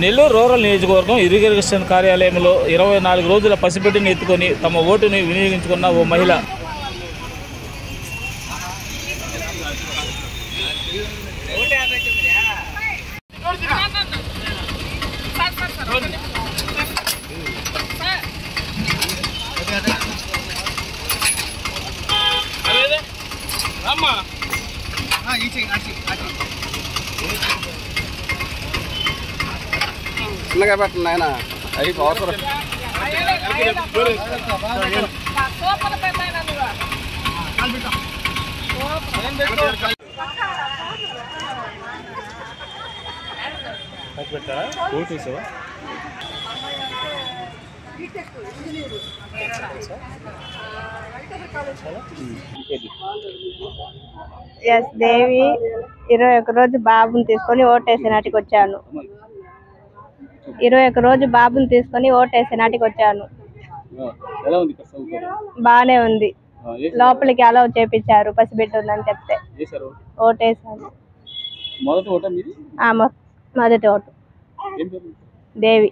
Nellore rural నియోజకవర్గం irrigation కార్యాలయంలో 24 రోజుల పసిబిడ్డను ఎత్తుకొని తమ ఓటుని వినియోగించుకున్న ఓ మహిళ. చిన్నగా పెట్టండి ఆయన అవి అవసరం. ఎస్ దేవి 21 రోజు బాబుని తీసుకొని ఓటేసే నాటికి వచ్చాను. 21 రోజు బాబుని తీసుకొని ఓటేసే నాటికి వచ్చాను. బానే ఉంది. లోపలికి అలౌ చేపించారు. పసిబిడ్డ ఉందని చెప్తే ఓటేసాను. మొదటి ఓటు దేవి.